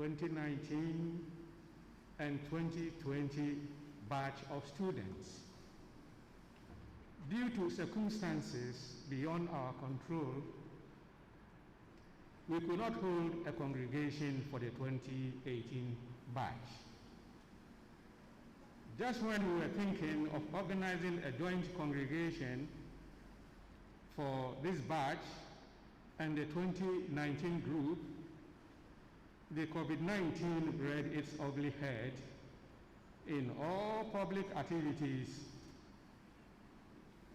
2019 and 2020 batch of students. Due to circumstances beyond our control, we could not hold a congregation for the 2018 batch. Just when we were thinking of organizing a joint congregation for this batch and the 2019 group, the COVID-19 reared its ugly head in all public activities,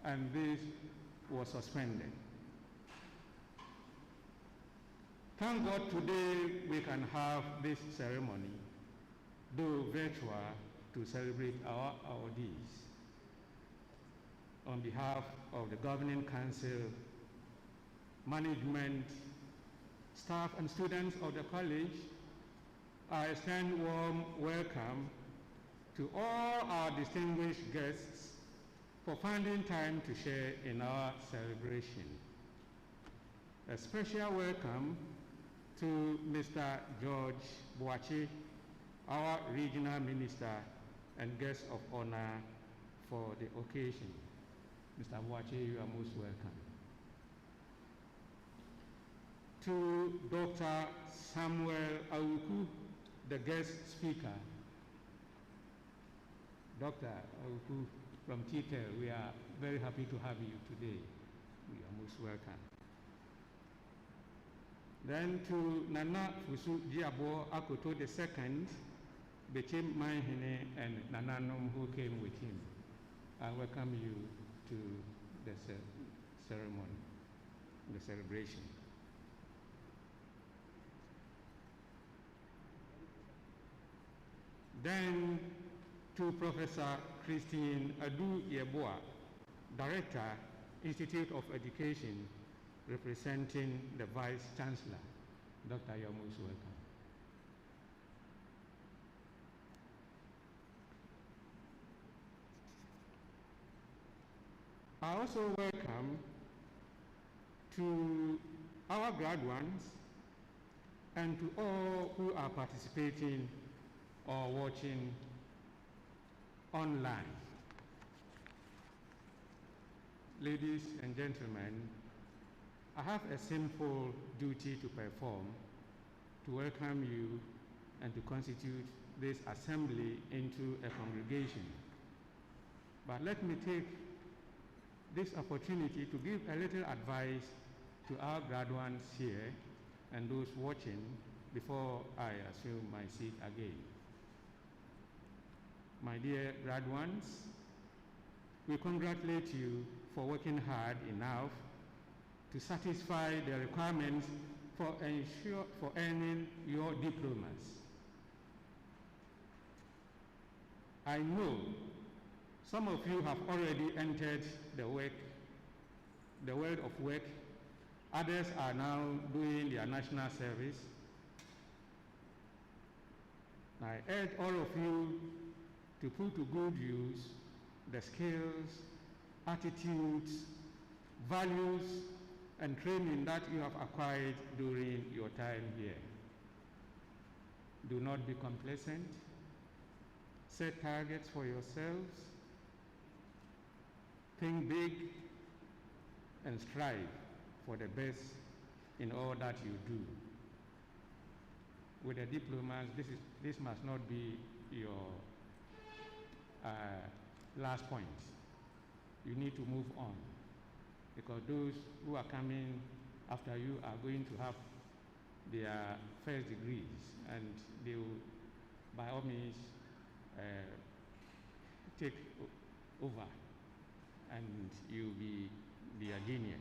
and this was suspended. Thank God today we can have this ceremony, though virtual, to celebrate our awardees. On behalf of the Governing Council, management, staff and students of the college, I extend warm welcome to all our distinguished guests for finding time to share in our celebration. A special welcome to Mr. George Boache, our Regional Minister and guest of honor for the occasion. Mr. Boache, you are most welcome. To Dr. Samuel Awuku, the guest speaker. Dr. Awuku from TTEL, we are very happy to have you today. You are most welcome. Then to Nana Fusu Jiabo Akoto II, Bechim Mahine and Nana Nom who came with him. I welcome you to the ceremony, the celebration. Then to Professor Christine Adu Yeboah, Director, Institute of Education, representing the Vice Chancellor. Dr. You're most welcome. I also welcome to our graduates and to all who are participating or watching online. Ladies and gentlemen, I have a simple duty to perform to welcome you and to constitute this assembly into a congregation. But let me take this opportunity to give a little advice to our graduates here and those watching before I assume my seat again. My dear graduates, we congratulate you for working hard enough to satisfy the requirements for earning your diplomas. I know some of you have already entered the world of work. Others are now doing their national service. I urge all of you to put to good use the skills, attitudes, values, and training that you have acquired during your time here. Do not be complacent. Set targets for yourselves. Think big and strive for the best in all that you do. With the diplomas, this must not be your last point. You need to move on, because those who are coming after you are going to have their first degrees, and they will, by all means, take over, and you'll be their genius.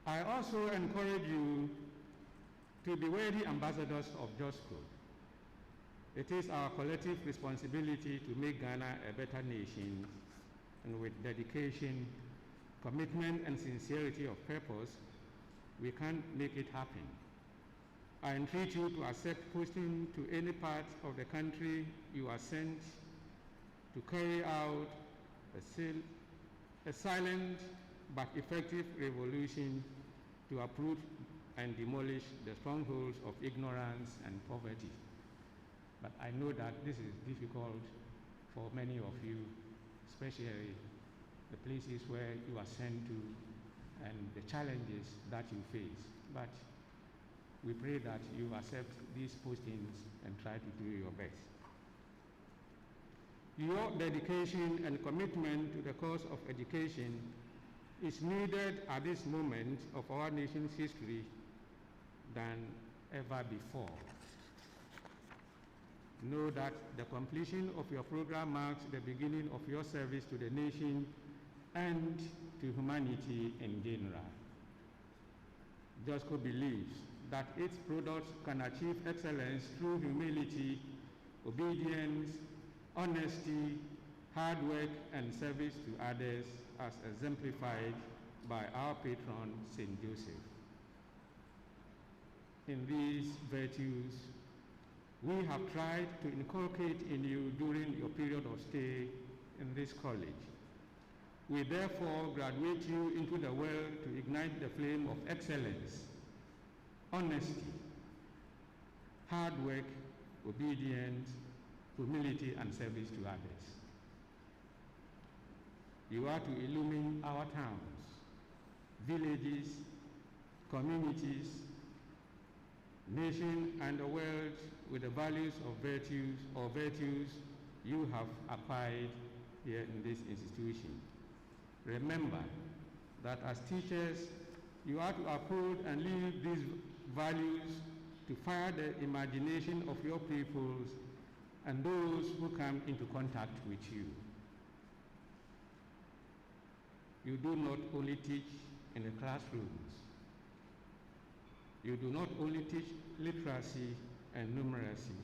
I also encourage you to be worthy ambassadors of JOSCO. It is our collective responsibility to make Ghana a better nation, and with dedication, commitment, and sincerity of purpose, we can make it happen. I entreat you to accept posting to any part of the country you are sent to carry out a silent but effective revolution to uproot and demolish the strongholds of ignorance and poverty. But I know that this is difficult for many of you, especially the places where you are sent to and the challenges that you face. But we pray that you accept these postings and try to do your best. Your dedication and commitment to the cause of education is needed at this moment of our nation's history than ever before. Know that the completion of your program marks the beginning of your service to the nation and to humanity in general. JOSCO believes that its products can achieve excellence through humility, obedience, honesty, hard work, and service to others as exemplified by our patron, St. Joseph. In these virtues, we have tried to inculcate in you during your period of stay in this college. We therefore graduate you into the world to ignite the flame of excellence, honesty, hard work, obedience, humility, and service to others. You are to illumine our towns, villages, communities, nation, and the world with the values of virtues you have acquired here in this institution. Remember that as teachers, you are to uphold and live these values to fire the imagination of your pupils and those who come into contact with you. You do not only teach in the classrooms. You do not only teach literacy and numeracy,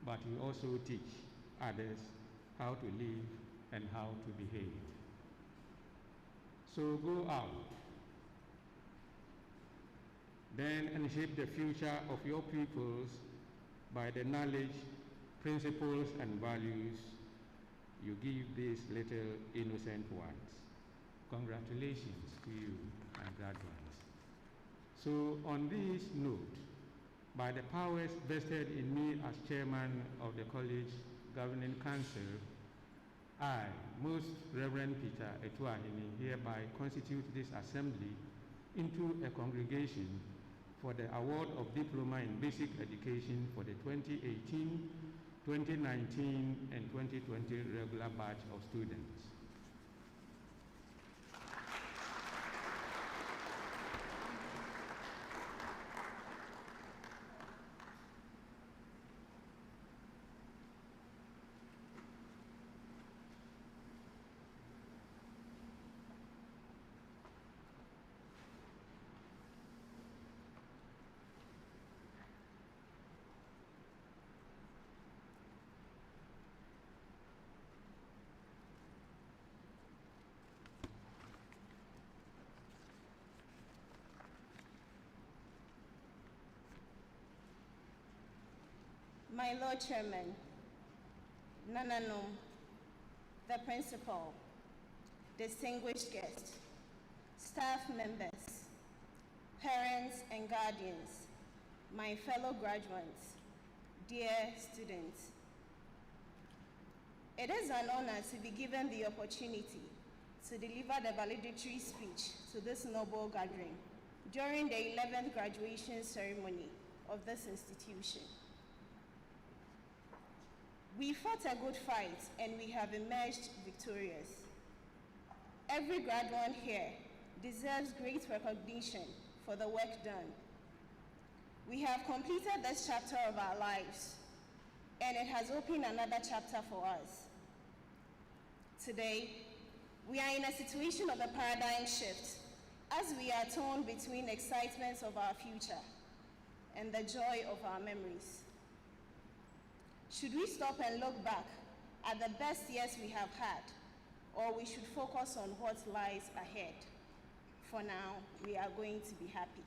but you also teach others how to live and how to behave. So go out, then, and shape the future of your pupils by the knowledge, principles, and values you give these little innocent ones. Congratulations to you and graduates. So on this note, by the powers vested in me as chairman of the college governing council, I, Most Reverend Peter Etuahini, hereby constitute this assembly into a congregation for the award of Diploma in Basic Education for the 2018, 2019, and 2020 regular batch of students. My Lord Chairman, Nananum, the Principal, distinguished guests, staff members, parents and guardians, my fellow graduates, dear students. It is an honor to be given the opportunity to deliver the valedictory speech to this noble gathering during the 11th graduation ceremony of this institution. We fought a good fight and we have emerged victorious. Every graduate here deserves great recognition for the work done. We have completed this chapter of our lives and it has opened another chapter for us. Today, we are in a situation of a paradigm shift as we are torn between excitements of our future and the joy of our memories. Should we stop and look back at the best years we have had, or we should focus on what lies ahead? For now, we are going to be happy.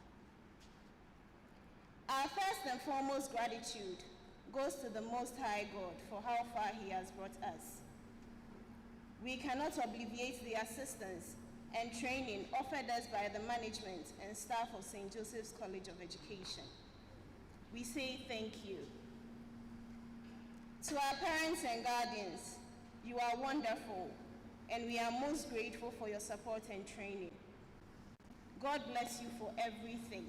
Our first and foremost gratitude goes to the Most High God for how far He has brought us. We cannot obviate the assistance and training offered us by the management and staff of St. Joseph's College of Education. We say thank you. To our parents and guardians, you are wonderful, and we are most grateful for your support and training. God bless you for everything.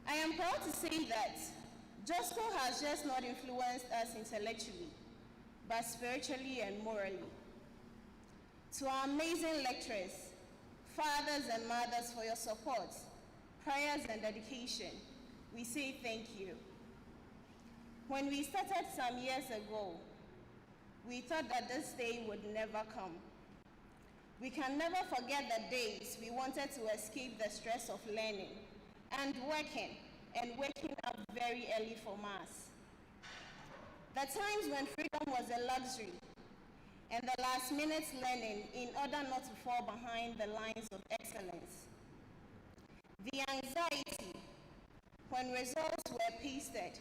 I am proud to say that JOSCO has just not influenced us intellectually, but spiritually and morally. To our amazing lecturers, fathers and mothers, for your support, prayers and dedication, we say thank you. When we started some years ago, we thought that this day would never come. We can never forget the days we wanted to escape the stress of learning and waking up very early for Mass. The times when freedom was a luxury and the last minute learning in order not to fall behind the lines of excellence. The anxiety when results were pasted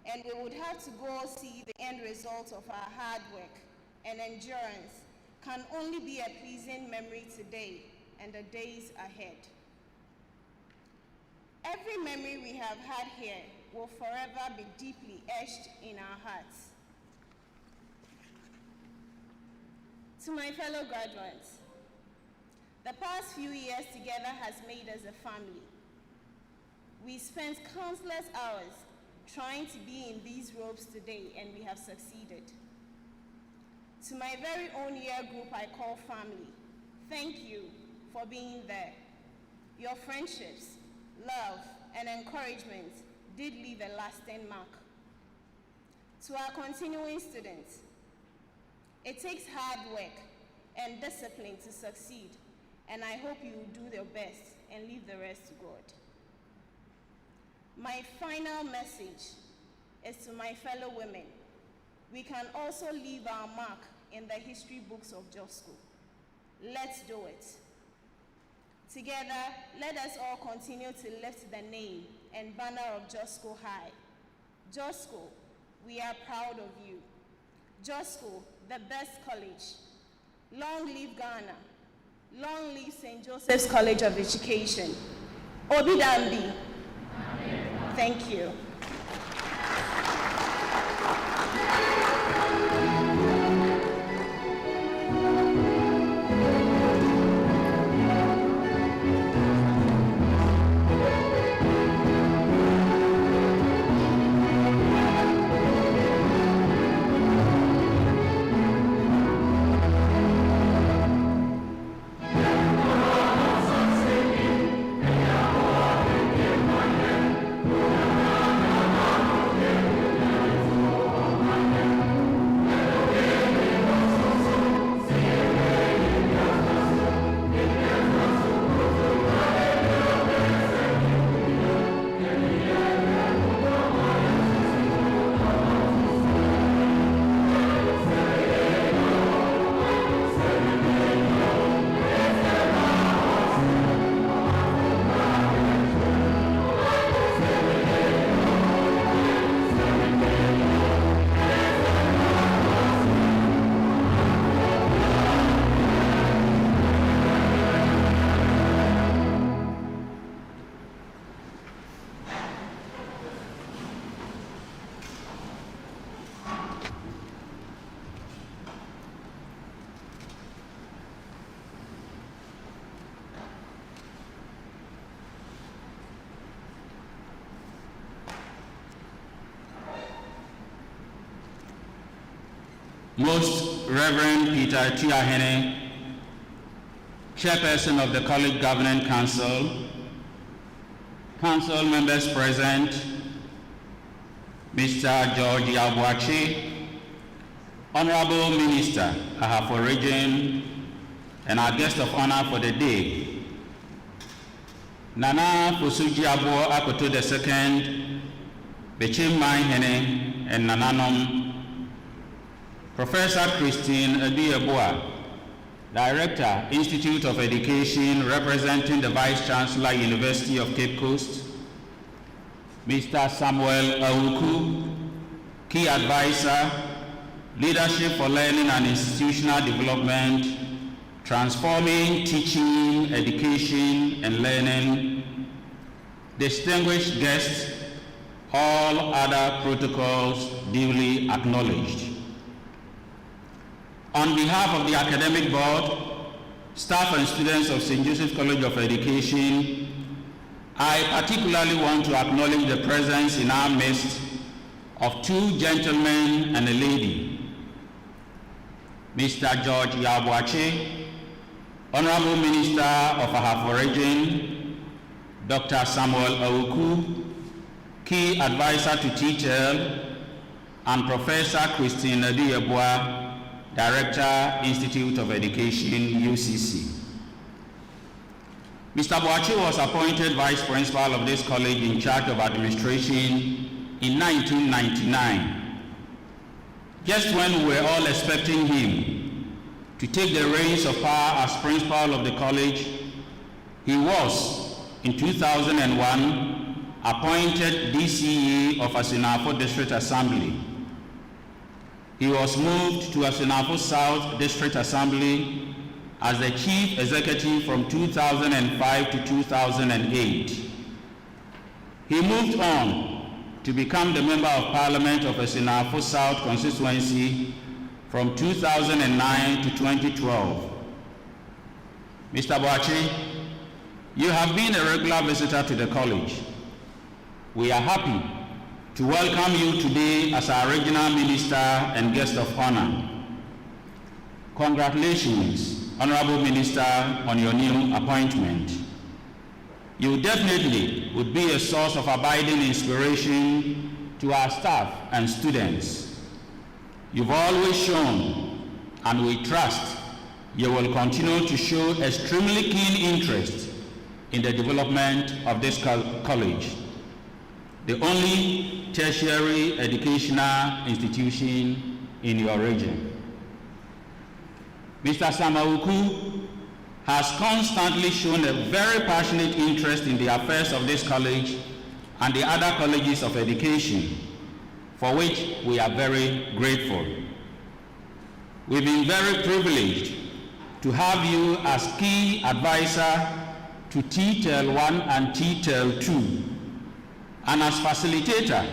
and we would have to go see the end result of our hard work and endurance can only be a pleasing memory today and the days ahead. Every memory we have had here will forever be deeply etched in our hearts. To my fellow graduates, the past few years together has made us a family. We spent countless hours trying to be in these robes today, and we have succeeded. To my very own year group I call family, thank you for being there. Your friendships, love, and encouragement did leave a lasting mark. To our continuing students, it takes hard work and discipline to succeed, and I hope you will do your best and leave the rest to God. My final message is to my fellow women. We can also leave our mark in the history books of JOSCO. Let's do it. Together, let us all continue to lift the name and banner of JOSCO high. JOSCO, we are proud of you. JOSCO, the best college. Long live Ghana. Long live St. Joseph's College of Education. Obi Dambi. Thank you. Most Reverend Peter Tiahene, Chairperson of the College Governing Council, Council members present, Mr. George Yabuachi, Honorable Minister Ahafo Region, and our guest of honor for the day, Nana Fosuji Abo Akoto II, Bechim Mai Hene, and Nananom, Professor Christine Adieboa, Director, Institute of Education, representing the Vice Chancellor, University of Cape Coast, Mr. Samuel Awuku, Key Advisor, Leadership for Learning and Institutional Development, transforming teaching, education, and learning, distinguished guests, all other protocols duly acknowledged. On behalf of the Academic Board, staff and students of St. Joseph's College of Education, I particularly want to acknowledge the presence in our midst of two gentlemen and a lady. Mr. George Yabuachi, Honorable Minister of Ahafo Region, Dr. Samuel Awuku, Key Advisor to TTEL, and Professor Christine Adiyabwa, Director, Institute of Education, UCC. Mr. Boachi was appointed Vice Principal of this college in charge of administration in 1999. Just when we were all expecting him to take the reins of power as Principal of the college, he was, in 2001, appointed DCE of Asinafo District Assembly. He was moved to Asinafo South District Assembly as the Chief Executive from 2005 to 2008. He moved on to become the Member of Parliament of Asinafo South constituency from 2009 to 2012. Mr. Boachi, you have been a regular visitor to the college. We are happy to welcome you today as our Regional Minister and Guest of Honor. Congratulations, Honorable Minister, on your new appointment. You definitely would be a source of abiding inspiration to our staff and students. You've always shown, and we trust you will continue to show extremely keen interest in the development of this college, the only tertiary educational institution in your region. Mr. Samawuku has constantly shown a very passionate interest in the affairs of this college and the other colleges of education, for which we are very grateful. We've been very privileged to have you as key advisor to TTEL 1 and TTEL 2, and as facilitator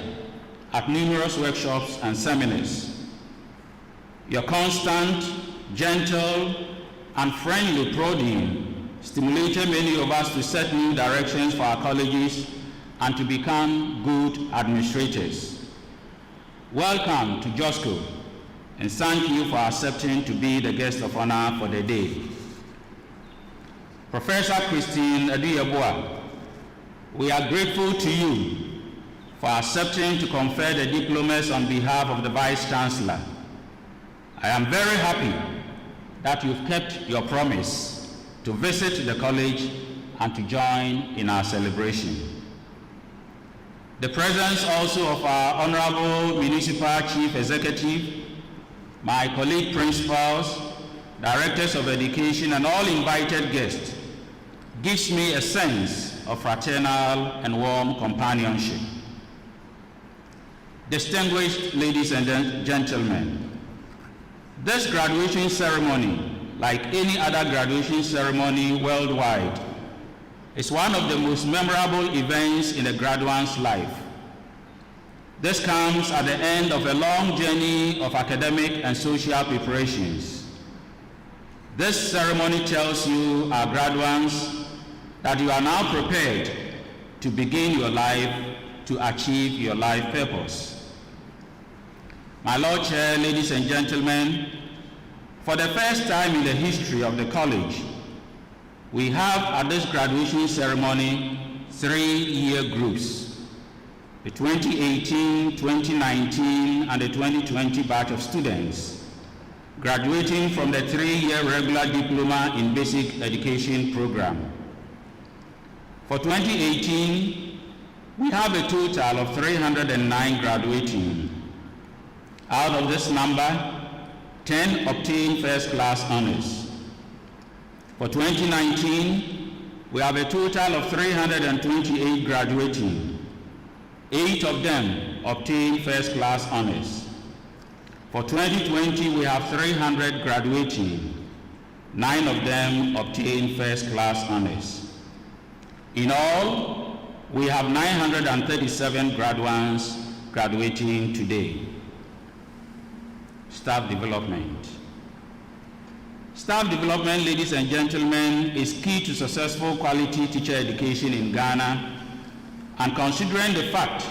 at numerous workshops and seminars. Your constant, gentle, and friendly prodding stimulated many of us to set new directions for our colleges and to become good administrators. Welcome to JOSCO, and thank you for accepting to be the guest of honor for the day. Professor Christine Adiyabwa, we are grateful to you for accepting to confer the diplomas on behalf of the Vice Chancellor. I am very happy that you've kept your promise to visit the college and to join in our celebration. The presence also of our Honorable Municipal Chief Executive, my colleague principals, directors of education, and all invited guests gives me a sense of fraternal and warm companionship. Distinguished ladies and gentlemen, this graduation ceremony, like any other graduation ceremony worldwide, is one of the most memorable events in a graduate's life. This comes at the end of a long journey of academic and social preparations. This ceremony tells you, our graduates, that you are now prepared to begin your life, to achieve your life purpose. My Lord Chair, ladies and gentlemen, for the first time in the history of the college, we have at this graduation ceremony 3-year groups, the 2018, 2019, and the 2020 batch of students, graduating from the 3-year regular diploma in basic education program. For 2018, we have a total of 309 graduating. Out of this number, 10 obtained first-class honors. For 2019, we have a total of 328 graduating. 8 of them obtained first-class honors. For 2020, we have 300 graduating. 9 of them obtained first-class honors. In all, we have 937 graduates graduating today. Staff development. Staff development, ladies and gentlemen, is key to successful quality teacher education in Ghana, and considering the fact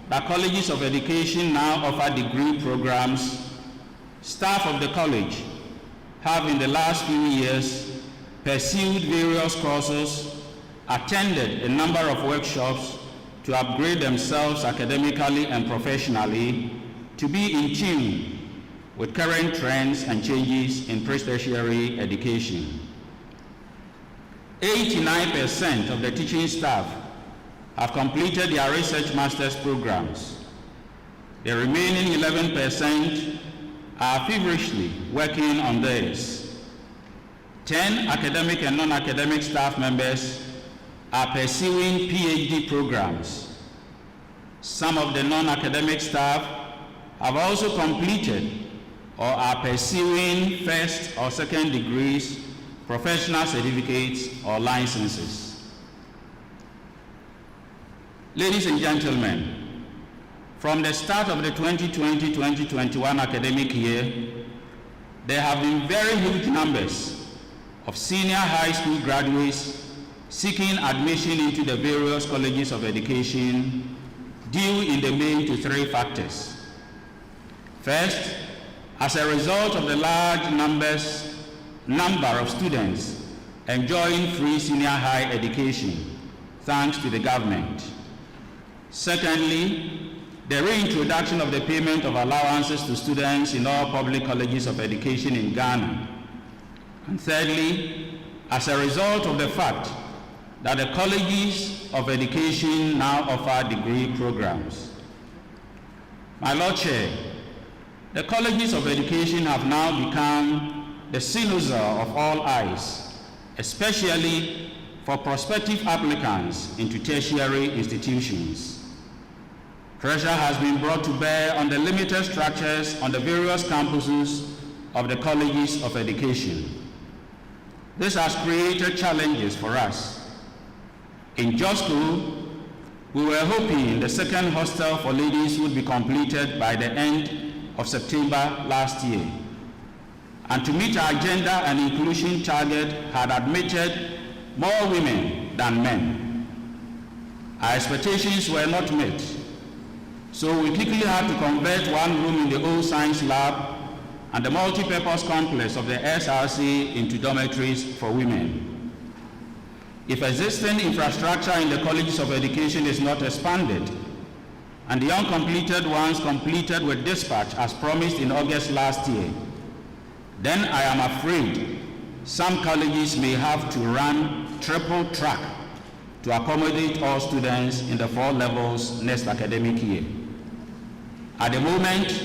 that colleges of education now offer degree programs, staff of the college have in the last few years pursued various courses, attended a number of workshops to upgrade themselves academically and professionally to be in tune with current trends and changes in post-tertiary education. 89% of the teaching staff have completed their research master's programs. The remaining 11% are feverishly working on theirs. 10 academic and non-academic staff members are pursuing PhD programs. Some of the non-academic staff have also completed or are pursuing first or second degrees, professional certificates, or licenses. Ladies and gentlemen, from the start of the 2020-2021 academic year, there have been very huge numbers of senior high school graduates seeking admission into the various colleges of education, due in the main to 3 factors. First, as a result of the large number of students enjoying free senior high education, thanks to the government. Secondly, the reintroduction of the payment of allowances to students in all public colleges of education in Ghana. And thirdly, as a result of the fact that the colleges of education now offer degree programs. My Lord Chair, the colleges of education have now become the cynosure of all eyes, especially for prospective applicants into tertiary institutions. Pressure has been brought to bear on the limited structures on the various campuses of the colleges of education. This has created challenges for us. In JOSCO, we were hoping the second hostel for ladies would be completed by the end of September last year, and to meet our gender and inclusion target had admitted more women than men. Our expectations were not met, so we quickly had to convert one room in the old science lab and the multi-purpose complex of the SRC into dormitories for women. If existing infrastructure in the colleges of education is not expanded, and the uncompleted ones completed with dispatch as promised in August last year, then I am afraid some colleges may have to run triple track to accommodate all students in the 4 levels next academic year. At the moment,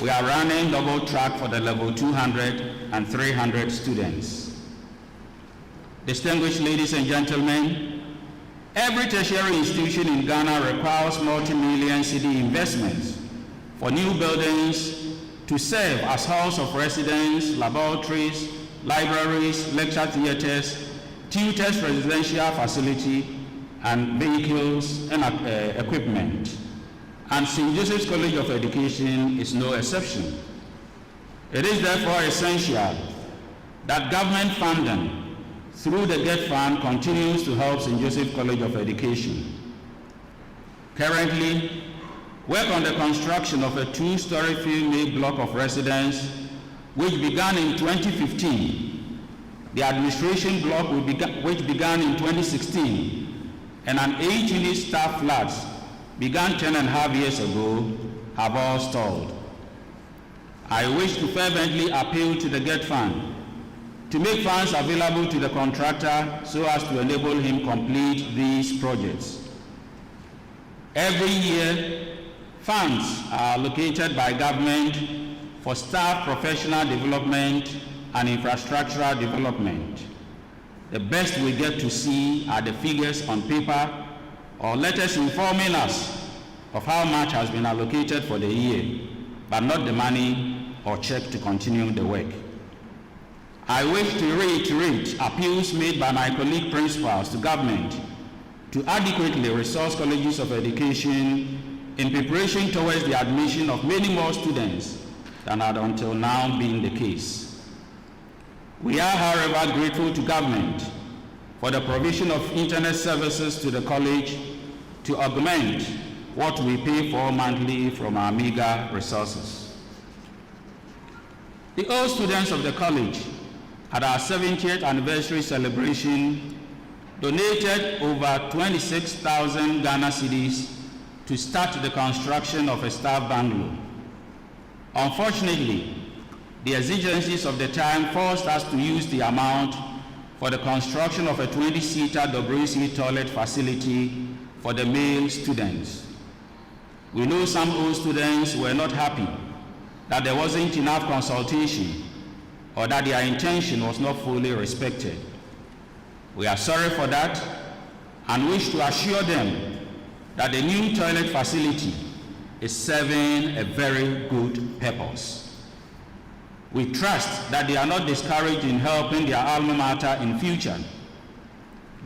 we are running double track for the level 200 and 300 students. Distinguished ladies and gentlemen, every tertiary institution in Ghana requires multi-million cedi investments for new buildings to serve as halls of residence, laboratories, libraries, lecture theaters, tutors' residential facility, and vehicles and equipment. And St. Joseph's College of Education is no exception. It is therefore essential that government funding through the GET Fund continues to help St. Joseph College of Education. Currently, work on the construction of a 2-story field-made block of residence, which began in 2015, the administration block which began in 2016, and an 8-unit staff flats began 10.5 years ago, have all stalled. I wish to fervently appeal to the GET Fund to make funds available to the contractor so as to enable him complete these projects. Every year, funds are allocated by government for staff professional development and infrastructural development. The best we get to see are the figures on paper or letters informing us of how much has been allocated for the year, but not the money or check to continue the work. I wish to reiterate appeals made by my colleague principals to government to adequately resource colleges of education in preparation towards the admission of many more students than had until now been the case. We are, however, grateful to government for the provision of internet services to the college to augment what we pay for monthly from our meager resources. The old students of the college at our 70th anniversary celebration donated over 26,000 Ghana cedis to start the construction of a staff bungalow. Unfortunately, the exigencies of the time forced us to use the amount for the construction of a 20-seater WC toilet facility for the male students. We know some old students were not happy that there wasn't enough consultation or that their intention was not fully respected. We are sorry for that and wish to assure them that the new toilet facility is serving a very good purpose. We trust that they are not discouraged in helping their alma mater in future.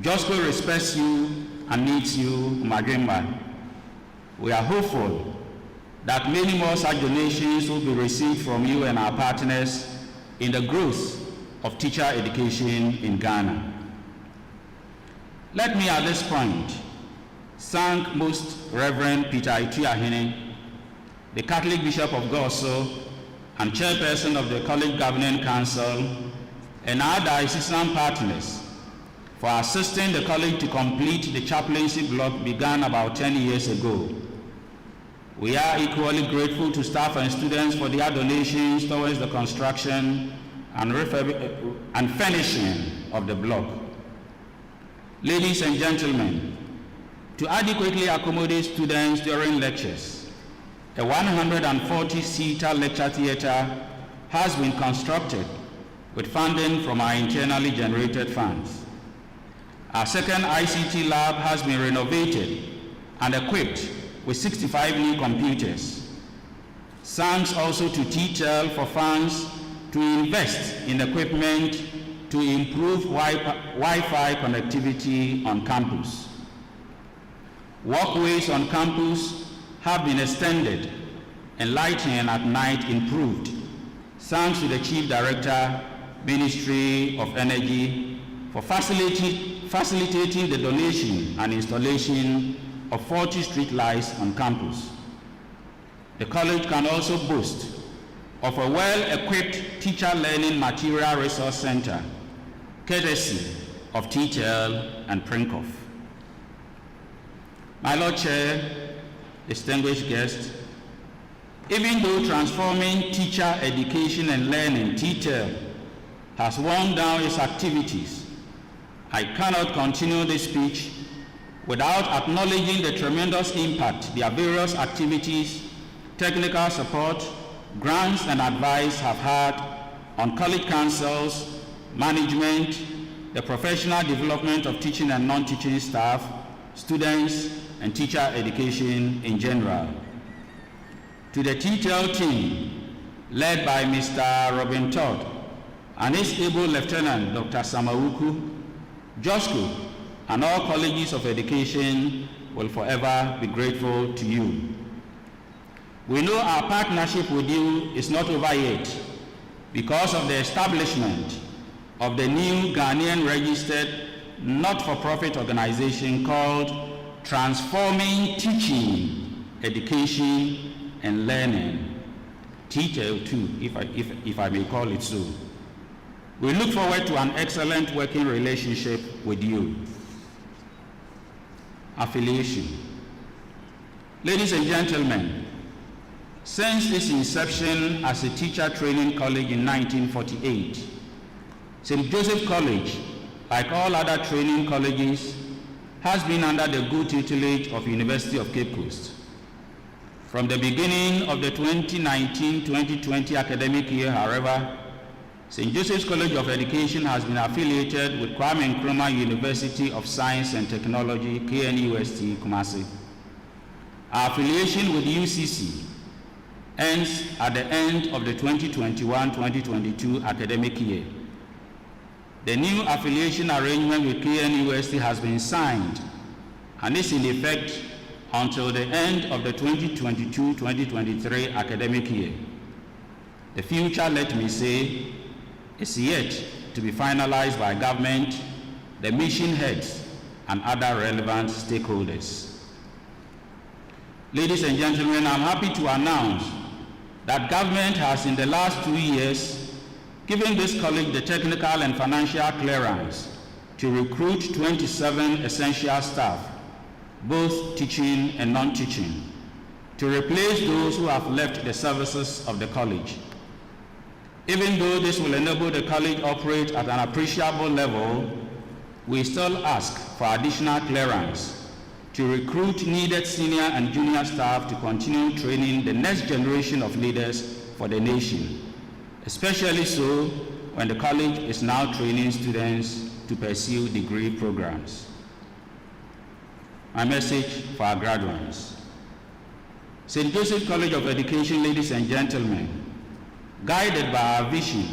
JOSCO respects you and needs you, Magimba. We are hopeful that many more such donations will be received from you and our partners in the growth of teacher education in Ghana. Let me at this point thank Most Reverend Peter Ituahene, the Catholic Bishop of JOSCO and Chairperson of the College Governing Council, and our diocesan partners for assisting the college to complete the chaplaincy block begun about 10 years ago. We are equally grateful to staff and students for their donations towards the construction and finishing of the block. Ladies and gentlemen, to adequately accommodate students during lectures, a 140-seater lecture theater has been constructed with funding from our internally generated funds. Our second ICT lab has been renovated and equipped with 65 new computers. Thanks also to TTEL for funds to invest in equipment to improve Wi-Fi connectivity on campus. Walkways on campus have been extended and lighting at night improved, thanks to the Chief Director, Ministry of Energy, for facilitating the donation and installation of 40 street lights on campus. The college can also boast of a well-equipped teacher learning material resource center, courtesy of TTEL and Prinkoff. My Lord Chair, distinguished guests, even though transforming teacher education and learning, TTEL, has wound down its activities, I cannot continue this speech without acknowledging the tremendous impact their various activities, technical support, grants and advice have had on college councils, management, the professional development of teaching and non-teaching staff, students, and teacher education in general. To the TTEL team, led by Mr. Robin Todd and his able Lieutenant Dr. Samawuku, JOSCO and all colleges of education will forever be grateful to you. We know our partnership with you is not over yet because of the establishment of the new Ghanaian registered not-for-profit organization called Transforming Teaching, Education and Learning, TTEL2, if I may call it so. We look forward to an excellent working relationship with you. Affiliation. Ladies and gentlemen, since its inception as a teacher training college in 1948, St. Joseph College, like all other training colleges, has been under the good tutelage of University of Cape Coast. From the beginning of the 2019-2020 academic year, however, St. Joseph's College of Education has been affiliated with Kwame Nkrumah University of Science and Technology, KNUST, Kumasi. Our affiliation with UCC ends at the end of the 2021-2022 academic year, the new affiliation arrangement with KNUST has been signed and is in effect until the end of the 2022-2023 academic year. The future, let me say, is yet to be finalized by government, the mission heads, and other relevant stakeholders. Ladies and gentlemen, I'm happy to announce that government has in the last 2 years given this college the technical and financial clearance to recruit 27 essential staff, both teaching and non-teaching, to replace those who have left the services of the college. Even though this will enable the college operate at an appreciable level, we still ask for additional clearance to recruit needed senior and junior staff to continue training the next generation of leaders for the nation, especially so when the college is now training students to pursue degree programs. My message for our graduates. St. Joseph College of Education, ladies and gentlemen, guided by our vision,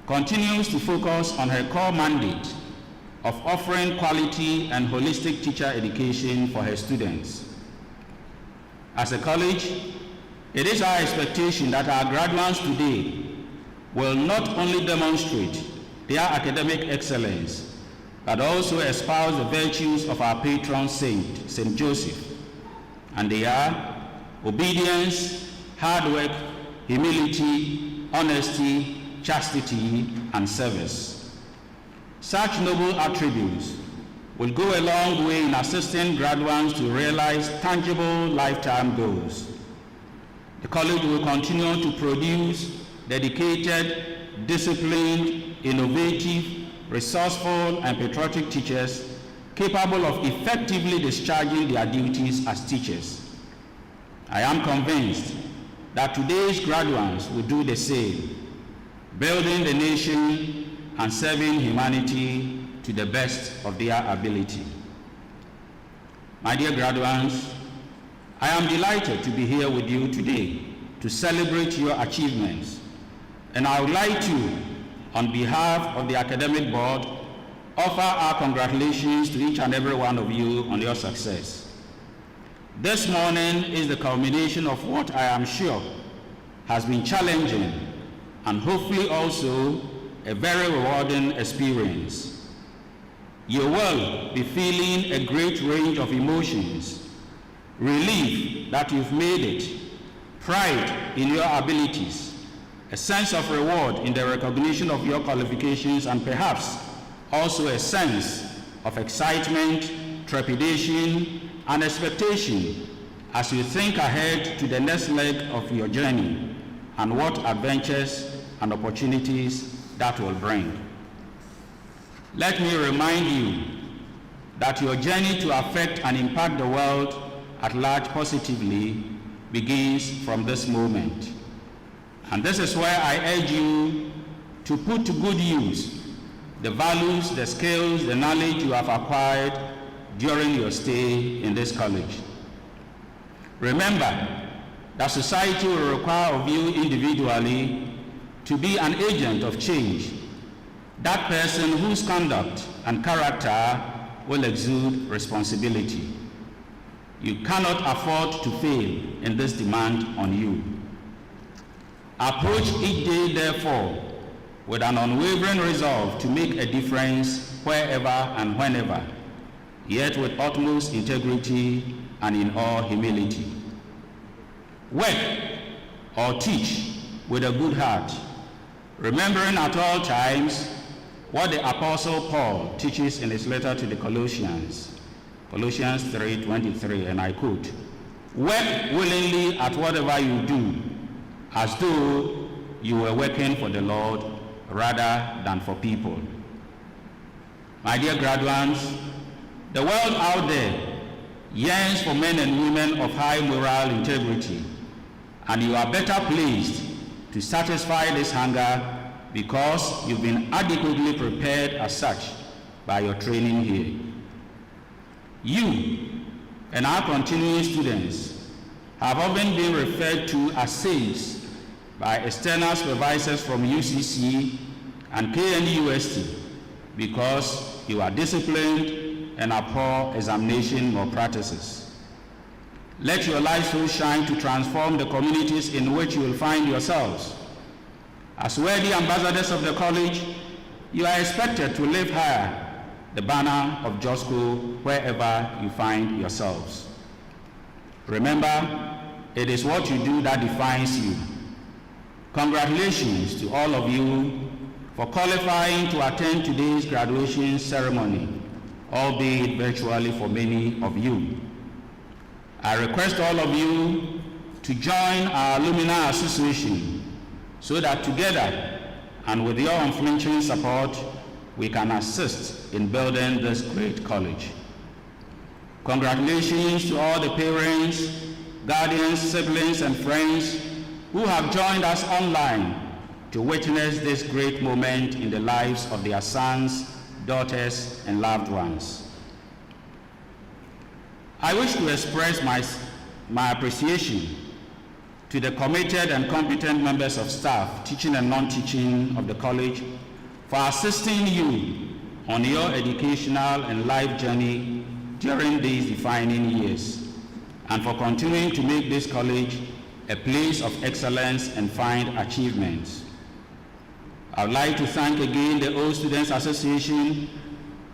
continues to focus on her core mandate of offering quality and holistic teacher education for her students. As a college, it is our expectation that our graduates today will not only demonstrate their academic excellence, but also espouse the virtues of our patron saint, St. Joseph. And they are obedience, hard work, humility, honesty, chastity, and service. Such noble attributes will go a long way in assisting graduates to realize tangible lifetime goals. The college will continue to produce dedicated, disciplined, innovative, resourceful, and patriotic teachers capable of effectively discharging their duties as teachers. I am convinced that today's graduates will do the same, building the nation and serving humanity to the best of their ability. My dear graduates, I am delighted to be here with you today to celebrate your achievements, and I would like to, on behalf of the academic board, offer our congratulations to each and every one of you on your success. This morning is the culmination of what I am sure has been challenging and hopefully also a very rewarding experience. You will be feeling a great range of emotions: relief that you've made it, pride in your abilities, a sense of reward in the recognition of your qualifications, and perhaps also a sense of excitement, trepidation, and expectation as you think ahead to the next leg of your journey and what adventures and opportunities that will bring. Let me remind you that your journey to affect and impact the world at large positively begins from this moment. And this is why I urge you to put to good use the values, the skills, the knowledge you have acquired during your stay in this college. Remember that society will require of you individually to be an agent of change, that person whose conduct and character will exude responsibility. You cannot afford to fail in this demand on you. Approach each day, therefore, with an unwavering resolve to make a difference wherever and whenever, yet with utmost integrity and in all humility. Work or teach with a good heart, remembering at all times what the Apostle Paul teaches in his letter to the Colossians, Colossians 3:23, and I quote, "Work willingly at whatever you do, as though you were working for the Lord rather than for people." My dear graduates, the world out there yearns for men and women of high moral integrity, and you are better placed to satisfy this hunger because you've been adequately prepared as such by your training here. You and our continuing students have often been referred to as saints by external supervisors from UCC and KNUST because you are disciplined and abhor examination malpractices. Let your light so shine to transform the communities in which you will find yourselves. As worthy ambassadors of the college, you are expected to lift higher the banner of JOSCO wherever you find yourselves. Remember, it is what you do that defines you. Congratulations to all of you for qualifying to attend today's graduation ceremony, albeit virtually for many of you. I request all of you to join our Alumni Association so that together and with your unflinching support, we can assist in building this great college. Congratulations to all the parents, guardians, siblings, and friends who have joined us online to witness this great moment in the lives of their sons, daughters, and loved ones. I wish to express my appreciation to the committed and competent members of staff, teaching and non-teaching of the college, for assisting you on your educational and life journey during these defining years, and for continuing to make this college a place of excellence and fine achievements. I would like to thank again the Old Students Association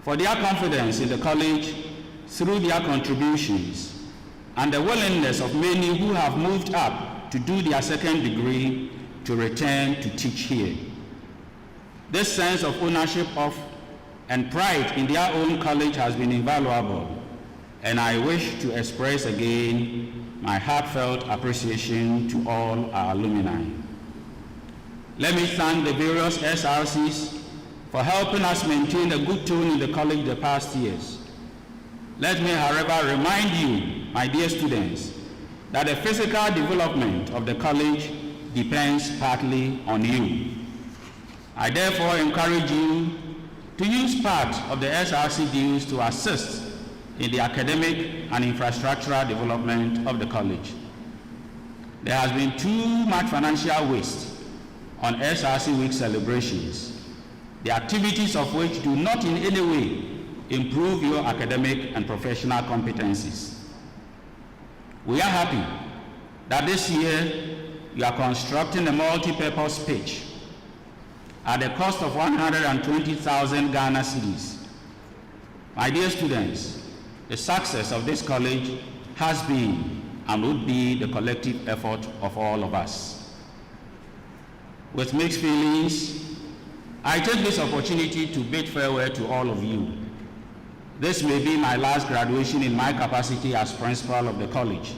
for their confidence in the college through their contributions and the willingness of many who have moved up to do their second degree to return to teach here. This sense of ownership of and pride in their own college has been invaluable, and I wish to express again my heartfelt appreciation to all our alumni. Let me thank the various SRCs for helping us maintain a good tone in the college the past years. Let me, however, remind you, my dear students, that the physical development of the college depends partly on you. I therefore encourage you to use part of the SRC dues to assist in the academic and infrastructural development of the college. There has been too much financial waste on SRC Week celebrations, the activities of which do not in any way improve your academic and professional competencies. We are happy that this year you are constructing a multi-purpose pitch at the cost of 120,000 Ghana cedis. My dear students, the success of this college has been and would be the collective effort of all of us. With mixed feelings, I take this opportunity to bid farewell to all of you. This may be my last graduation in my capacity as principal of the college.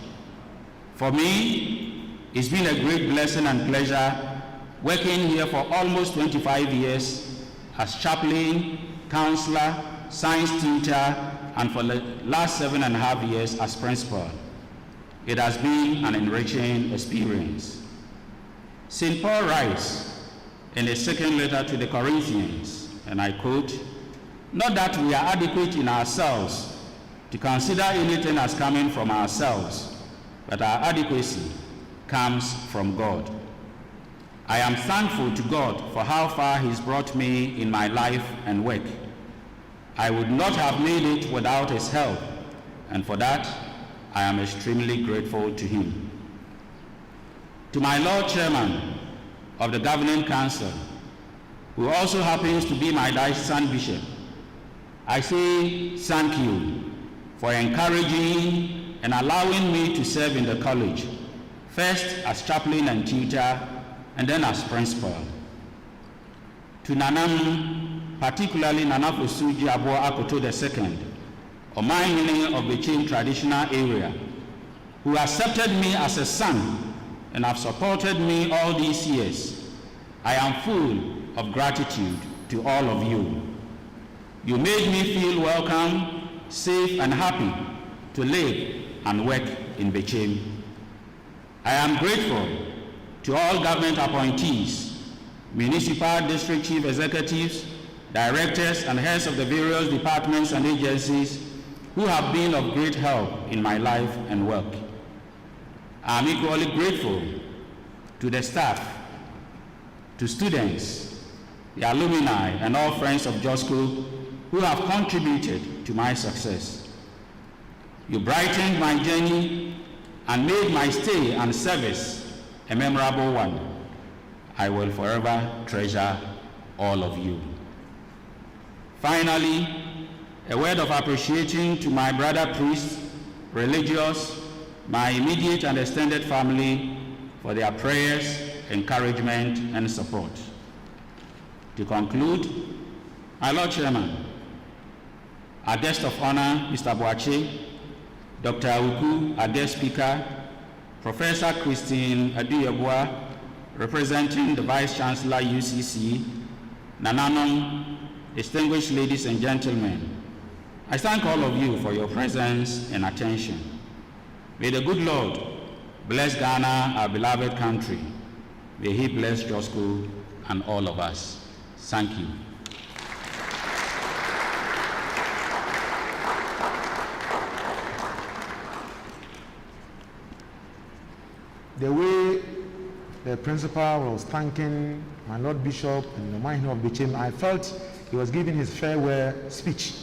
For me, it's been a great blessing and pleasure working here for almost 25 years as chaplain, counselor, science tutor, and for the last 7.5 years as principal. It has been an enriching experience. St. Paul writes in his second letter to the Corinthians, and I quote, "Not that we are adequate in ourselves to consider anything as coming from ourselves, but our adequacy comes from God." I am thankful to God for how far He's brought me in my life and work. I would not have made it without His help, and for that, I am extremely grateful to Him. To my Lord Chairman of the Governing Council, who also happens to be my diocesan bishop, I say thank you for encouraging and allowing me to serve in the college, first as chaplain and tutor, and then as principal. To Nanam, particularly Nana Fosuji Abo Akoto II, Omanhene of the Bechem traditional area, who accepted me as a son and have supported me all these years, I am full of gratitude to all of you. You made me feel welcome, safe, and happy to live and work in Bechem. I am grateful to all government appointees, municipal district chief executives, directors, and heads of the various departments and agencies who have been of great help in my life and work. I am equally grateful to the staff, to students, the alumni, and all friends of JOSCO who have contributed to my success. You brightened my journey and made my stay and service a memorable one. I will forever treasure all of you. Finally, a word of appreciation to my brother priests, religious, my immediate and extended family for their prayers, encouragement, and support. To conclude, my Lord Chairman, our guest of honor, Mr. Boache, Dr. Awuku, our guest speaker, Professor Christine Aduyeboah, representing the Vice Chancellor UCC, Nananom, distinguished ladies and gentlemen, I thank all of you for your presence and attention. May the good Lord bless Ghana, our beloved country. May He bless JOSCO and all of us. Thank you. The way the principal was thanking my Lord Bishop and the Mahine of Bichim, I felt he was giving his farewell speech.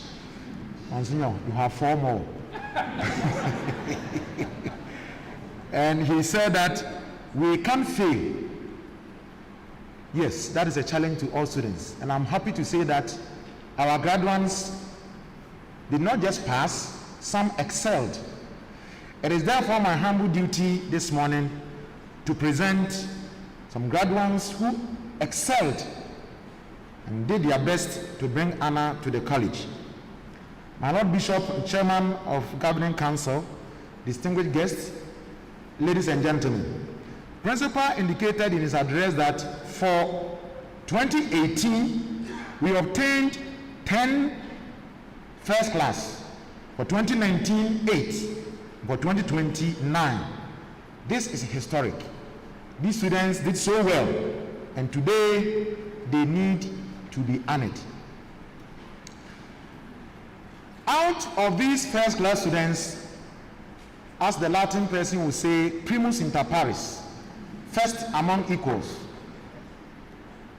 Monsignor, you have 4 more. And he said that we can't fail. Yes, that is a challenge to all students. And I'm happy to say that our graduates did not just pass, some excelled. It is therefore my humble duty this morning to present some graduates who excelled and did their best to bring honor to the college. My Lord Bishop, Chairman of Governing Council, distinguished guests, ladies and gentlemen, Principal indicated in his address that for 2018, we obtained 10 first class, for 2019, 8, for 2020, 9. This is historic. These students did so well, and today they need to be honored. Out of these first class students, as the Latin person would say, primus inter pares, first among equals.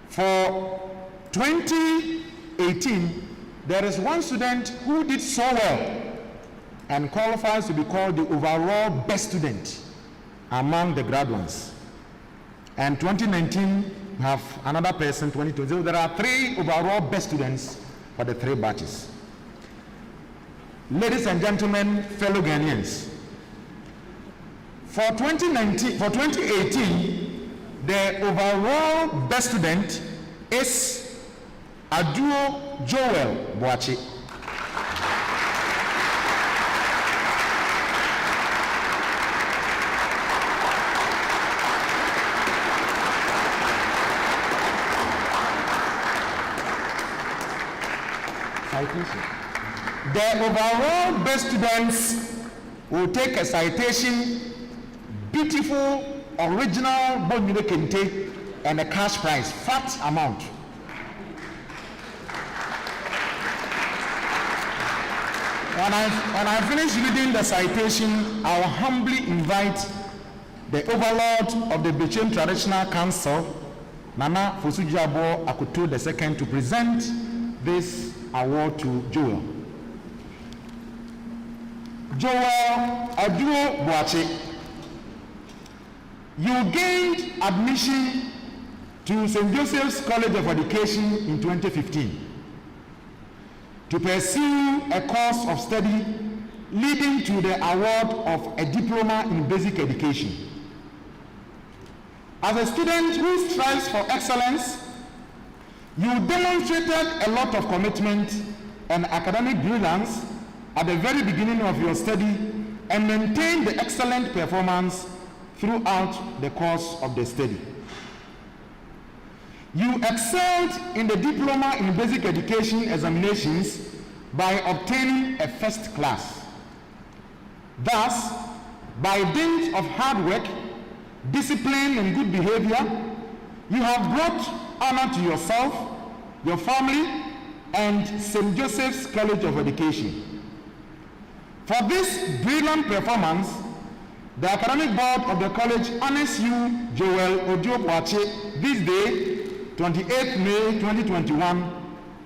For 2018, there is one student who did so well and qualifies to be called the overall best student among the graduates. And 2019, we have another person, 2020. There are 3 overall best students for the 3 batches. Ladies and gentlemen, fellow Ghanaians, for 2018, the overall best student is Aduo Joel Boache. The overall best students will take a citation, beautiful, original Bonmire Kente, and a cash prize, fat amount. When I finish reading the citation, I will humbly invite the overlord of the Bichim Traditional Council, Nana Fosujiabo Akutu II, to present this award to Joel. Joel Aduo Boache, you gained admission to St. Joseph's College of Education in 2015 to pursue a course of study leading to the award of a diploma in basic education. As a student who strives for excellence, you demonstrated a lot of commitment and academic brilliance at the very beginning of your study and maintained the excellent performance throughout the course of the study. You excelled in the Diploma in Basic Education examinations by obtaining a first class. Thus, by dint of hard work, discipline, and good behavior, you have brought honor to yourself, your family, and St. Joseph's College of Education. For this brilliant performance, the academic board of the college honors you, Joel Aduo Boache, this day to 28th May 2021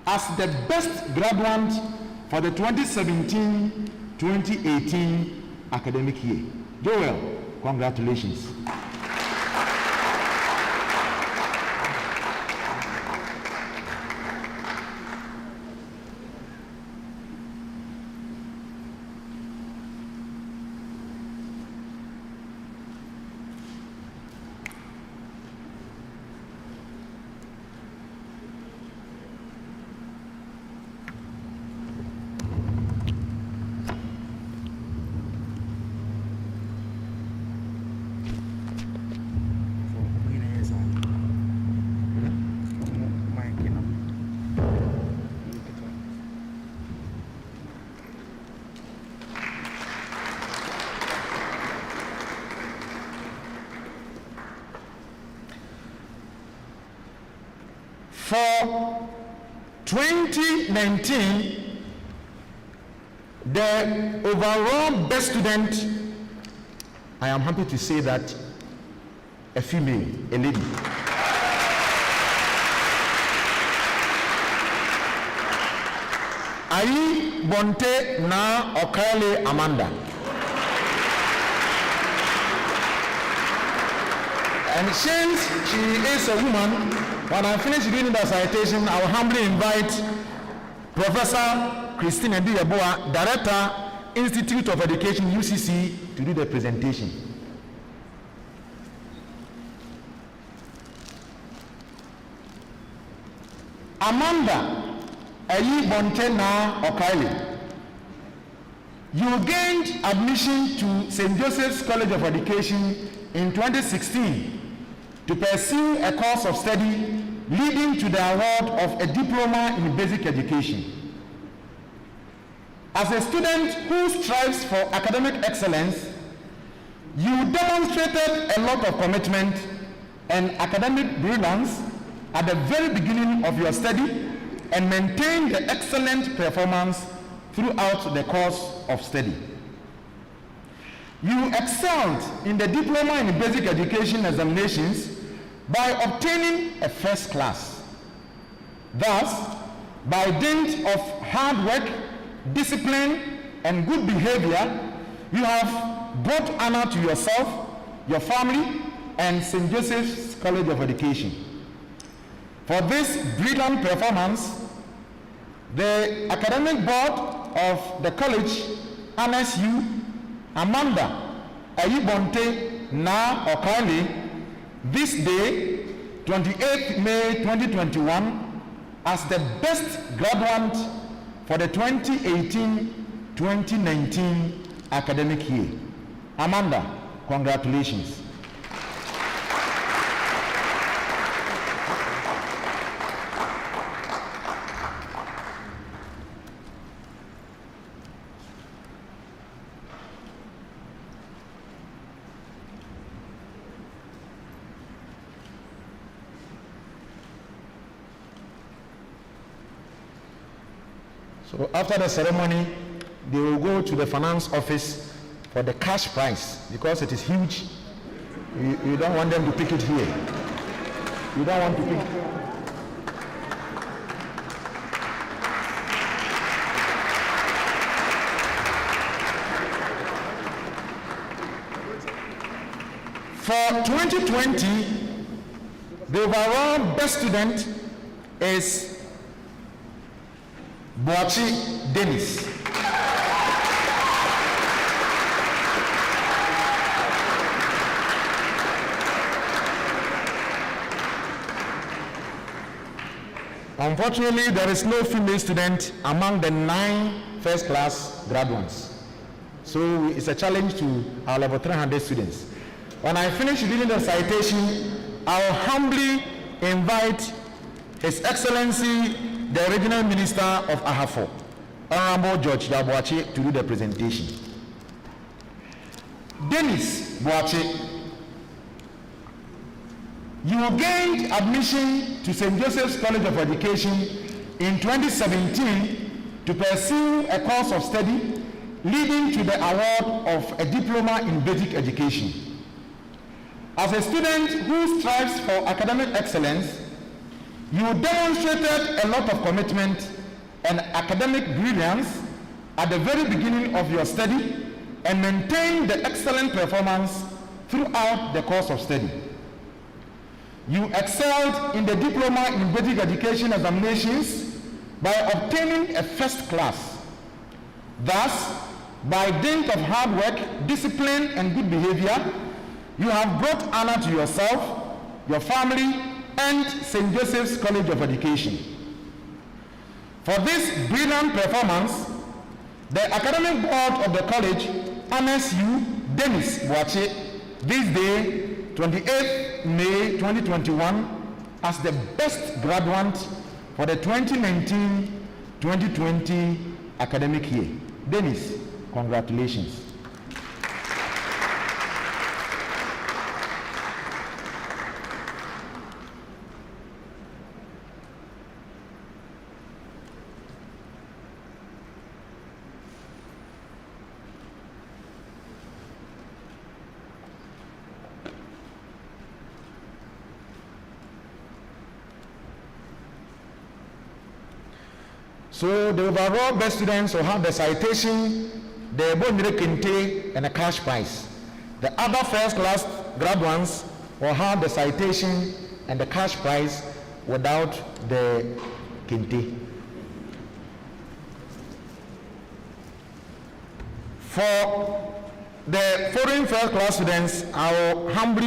as the best graduate for the 2017-2018 academic year. Joel, congratulations. For 2019, the overall best student, I am happy to say that a female, a lady. Ayi Bonte na Okale Amanda. And since she is a woman, when I finish reading the citation, I will humbly invite Professor Christine Ndiyaboa, Director, Institute of Education, UCC, to do the presentation. Amanda Ayi Bontena Okaili, you gained admission to St. Joseph's College of Education in 2016 to pursue a course of study leading to the award of a diploma in basic education. As a student who strives for academic excellence, you demonstrated a lot of commitment and academic brilliance at the very beginning of your study and maintained the excellent performance throughout the course of study. You excelled in the diploma in basic education examinations by obtaining a first class. Thus, by dint of hard work, discipline, and good behavior, you have brought honor to yourself, your family, and St. Joseph's College of Education. For this brilliant performance, the academic board of the college honors you, Amanda Ayi Bonte na Okale, this day, 28th May 2021, as the best graduate for the 2018-2019 academic year. Amanda, congratulations. So after the ceremony, they will go to the finance office for the cash prize because it is huge. You don't want them to pick it here. You don't want to pick it. For 2020, the overall best student is Boachi Dennis. Unfortunately, there is no female student among the 9 first class graduates. So it's a challenge to our level 300 students. When I finish reading the citation, I will humbly invite His Excellency, the Regional Minister of Ahafo, Honorable George Boachi, to do the presentation. Dennis Boachi, you gained admission to St. Joseph's College of Education in 2017 to pursue a course of study leading to the award of a diploma in basic education. As a student who strives for academic excellence, You demonstrated a lot of commitment and academic brilliance at the very beginning of your study and maintained the excellent performance throughout the course of study. You excelled in the Diploma in Basic Education examinations by obtaining a first class. Thus, by dint of hard work, discipline, and good behavior, you have brought honor to yourself, your family, and St. Joseph's College of Education. For this brilliant performance, the academic board of the college honors you, Dennis Boache, this day, 28th May 2021, as the best graduate for the 2019-2020 academic year. Dennis, congratulations. So the overall best students will have the citation, the bonus kente, and a cash prize. The other first class graduates will have the citation and the cash prize without the kente. For the foreign first class students, I will humbly